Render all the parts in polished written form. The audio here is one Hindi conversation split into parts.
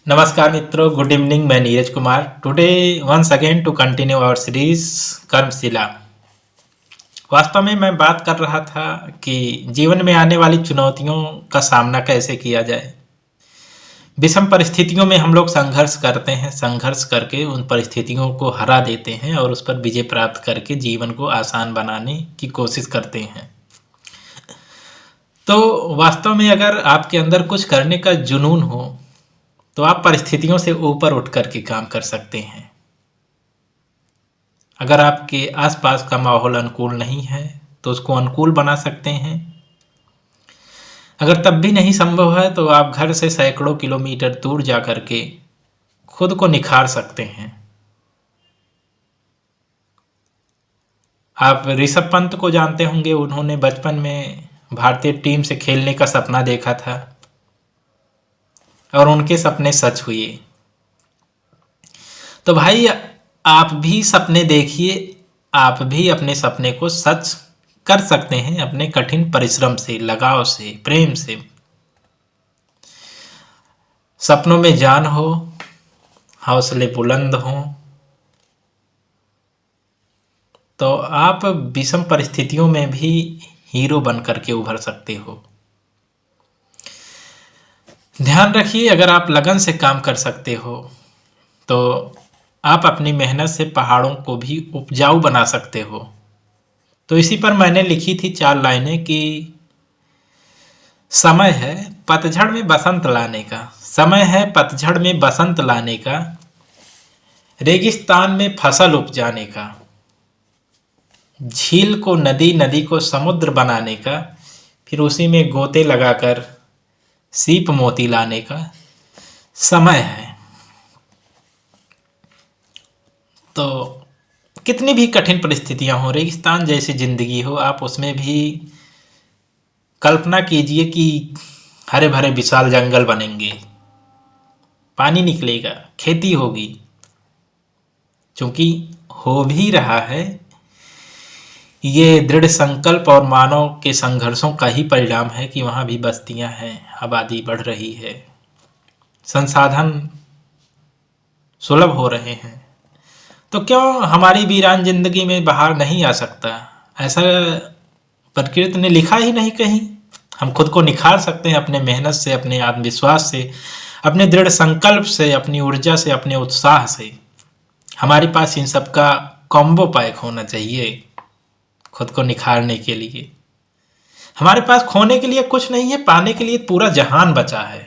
नमस्कार मित्रों, गुड इवनिंग। मैं Neeraj Kumar. Today once again to continue our series Karmashila. वास्तव में मैं बात कर रहा था कि जीवन में आने वाली चुनौतियों का सामना कैसे किया जाए। विषम परिस्थितियों में हम लोग संघर्ष करते हैं, संघर्ष करके उन परिस्थितियों को हरा देते हैं और उस पर विजय प्राप्त करके जीवन को आसान बनाने की कोशिश करते हैं। तो वास्तव में अगर आपके अंदर कुछ करने का जुनून हो तो आप परिस्थितियों से ऊपर उठ कर के काम कर सकते हैं। अगर आपके आसपास का माहौल अनुकूल नहीं है तो उसको अनुकूल बना सकते हैं। अगर तब भी नहीं संभव है तो आप घर से सैकड़ों किलोमीटर दूर जा कर के खुद को निखार सकते हैं। आप ऋषभ पंत को जानते होंगे। उन्होंने बचपन में भारतीय टीम से खेलने का सपना देखा था और उनके सपने सच हुए। तो भाई, आप भी सपने देखिए, आप भी अपने सपने को सच कर सकते हैं अपने कठिन परिश्रम से, लगाव से, प्रेम से। सपनों में जान हो, हौसले बुलंद हों, तो आप विषम परिस्थितियों में भी हीरो बन करके उभर सकते हो। ध्यान रखिए, अगर आप लगन से काम कर सकते हो तो आप अपनी मेहनत से पहाड़ों को भी उपजाऊ बना सकते हो। तो इसी पर मैंने लिखी थी 4 लाइनें कि समय है पतझड़ में बसंत लाने का, समय है पतझड़ में बसंत लाने का, रेगिस्तान में फसल उपजाने का, झील को नदी, नदी को समुद्र बनाने का, फिर उसी में गोते लगाकर सीप मोती लाने का समय है। तो कितनी भी कठिन परिस्थितियां हो, रेगिस्तान जैसी जिंदगी हो, आप उसमें भी कल्पना कीजिए कि हरे भरे विशाल जंगल बनेंगे, पानी निकलेगा, खेती होगी। क्योंकि हो भी रहा है, ये दृढ़ संकल्प और मानव के संघर्षों का ही परिणाम है कि वहाँ भी बस्तियां हैं, आबादी बढ़ रही है, संसाधन सुलभ हो रहे हैं। तो क्यों हमारी वीरान जिंदगी में बाहर नहीं आ सकता? ऐसा प्रकृति ने लिखा ही नहीं कहीं। हम खुद को निखार सकते हैं अपने मेहनत से, अपने आत्मविश्वास से, अपने दृढ़ संकल्प से, अपनी ऊर्जा से, अपने उत्साह से। हमारे पास इन सब का कॉम्बो पैक होना चाहिए खुद को निखारने के लिए। हमारे पास खोने के लिए कुछ नहीं है, पाने के लिए पूरा जहान बचा है।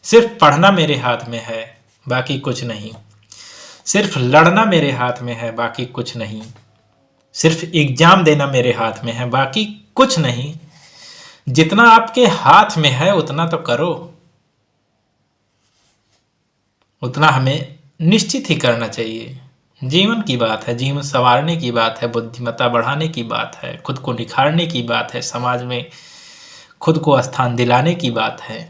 सिर्फ पढ़ना मेरे हाथ में है, बाकी कुछ नहीं। सिर्फ लड़ना मेरे हाथ में है, बाकी कुछ नहीं। सिर्फ एग्जाम देना मेरे हाथ में है, बाकी कुछ नहीं। जितना आपके हाथ में है उतना तो करो, उतना हमें निश्चित ही करना चाहिए। जीवन की बात है, जीवन संवारने की बात है, बुद्धिमत्ता बढ़ाने की बात है, खुद को निखारने की बात है, समाज में खुद को स्थान दिलाने की बात है।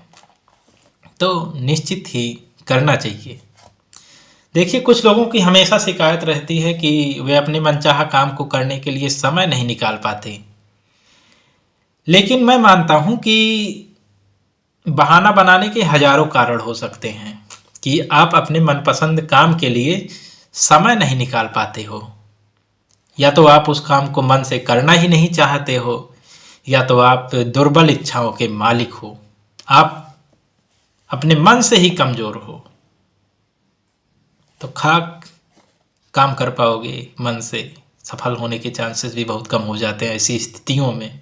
तो निश्चित ही करना चाहिए। देखिए, कुछ लोगों की हमेशा शिकायत रहती है कि वे अपने मनचाहा काम को करने के लिए समय नहीं निकाल पाते। लेकिन मैं मानता हूं कि बहाना बनाने के हजारों कारण हो सकते हैं कि आप अपने मनपसंद काम के लिए समय नहीं निकाल पाते हो। या तो आप उस काम को मन से करना ही नहीं चाहते हो, या तो आप दुर्बल इच्छाओं के मालिक हो, आप अपने मन से ही कमजोर हो। तो खाक काम कर पाओगे मन से, सफल होने के चांसेस भी बहुत कम हो जाते हैं ऐसी स्थितियों में।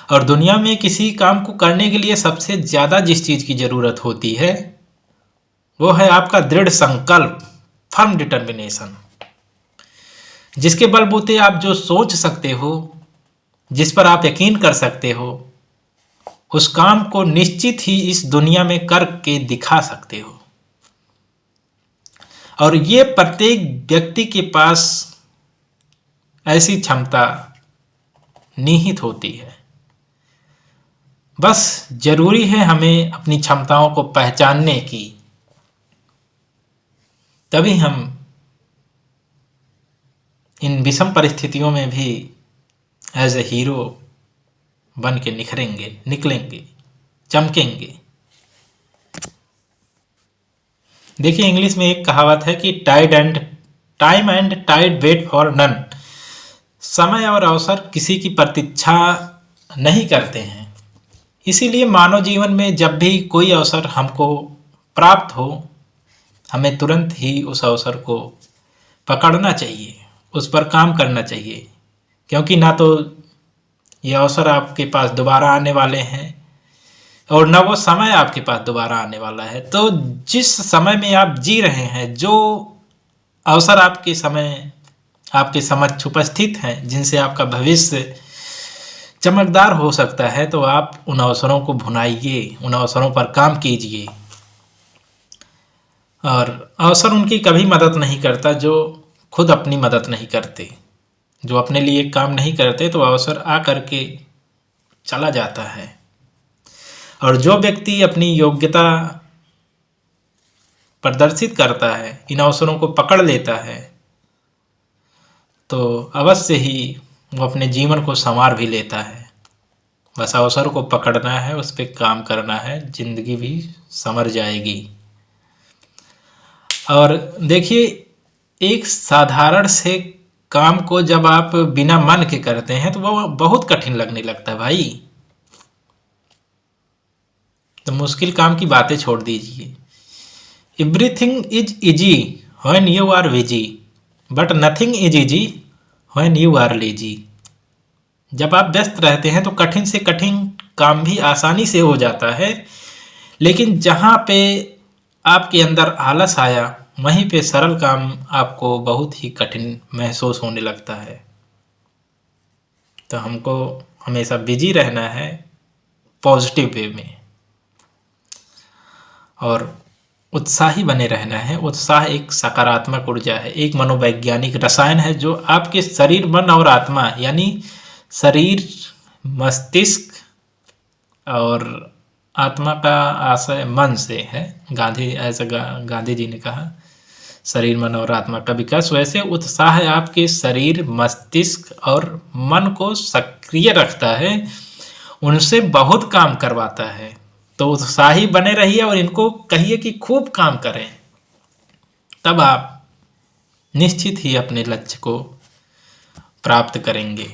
और दुनिया में किसी काम को करने के लिए सबसे ज़्यादा जिस चीज़ की ज़रूरत होती है वो है आपका दृढ़ संकल्प, फर्म डिटर्मिनेशन। जिसके बलबूते आप जो सोच सकते हो, जिस पर आप यकीन कर सकते हो, उस काम को निश्चित ही इस दुनिया में करके दिखा सकते हो। और ये प्रत्येक व्यक्ति के पास ऐसी क्षमता निहित होती है। बस जरूरी है हमें अपनी क्षमताओं को पहचानने की, तभी हम इन विषम परिस्थितियों में भी एज ए हीरो बन के निखरेंगे, निकलेंगे, चमकेंगे। देखिए, इंग्लिश में एक कहावत है कि time and tide wait for none. समय और अवसर किसी की प्रतीक्षा नहीं करते हैं। इसीलिए मानव जीवन में जब भी कोई अवसर हमको प्राप्त हो, हमें तुरंत ही उस अवसर को पकड़ना चाहिए, उस पर काम करना चाहिए, क्योंकि ना तो ये अवसर आपके पास दोबारा आने वाले हैं और ना वो समय आपके पास दोबारा आने वाला है। तो जिस समय में आप जी रहे हैं, जो अवसर आपके समक्ष उपस्थित हैं, जिनसे आपका भविष्य चमकदार हो सकता है, तो आप उन अवसरों को भुनाइए, उन अवसरों पर काम कीजिए। और अवसर उनकी कभी मदद नहीं करता जो खुद अपनी मदद नहीं करते। जो अपने लिए काम नहीं करते तो अवसर आ करके चला जाता है। और जो व्यक्ति अपनी योग्यता प्रदर्शित करता है, इन अवसरों को पकड़ लेता है, तो अवश्य ही वो अपने जीवन को संवार भी लेता है। बस अवसर को पकड़ना है, उस पर काम करना है, जिंदगी भी संवर जाएगी। और देखिए, एक साधारण से काम को जब आप बिना मन के करते हैं तो वो बहुत कठिन लगने लगता है भाई। तो मुश्किल काम की बातें छोड़ दीजिए। Everything is easy when you are busy, but nothing is easy when you are lazy. जब आप व्यस्त रहते हैं तो कठिन से कठिन काम भी आसानी से हो जाता है, लेकिन जहाँ पे आपके अंदर आलस आया, वहीं पे सरल काम आपको बहुत ही कठिन महसूस होने लगता है। तो हमको हमेशा बिजी रहना है, पॉजिटिव वे में, और उत्साही बने रहना है। उत्साह एक सकारात्मक ऊर्जा है, एक मनोवैज्ञानिक रसायन है जो आपके शरीर, मन और आत्मा, यानी शरीर, मस्तिष्क और आत्मा का आशय मन से है। गांधी जी ने कहा, शरीर, मन और आत्मा का विकास। वैसे उत्साह आपके शरीर, मस्तिष्क और मन को सक्रिय रखता है, उनसे बहुत काम करवाता है। तो उत्साही बने रहिए और इनको कहिए कि खूब काम करें, तब आप निश्चित ही अपने लक्ष्य को प्राप्त करेंगे।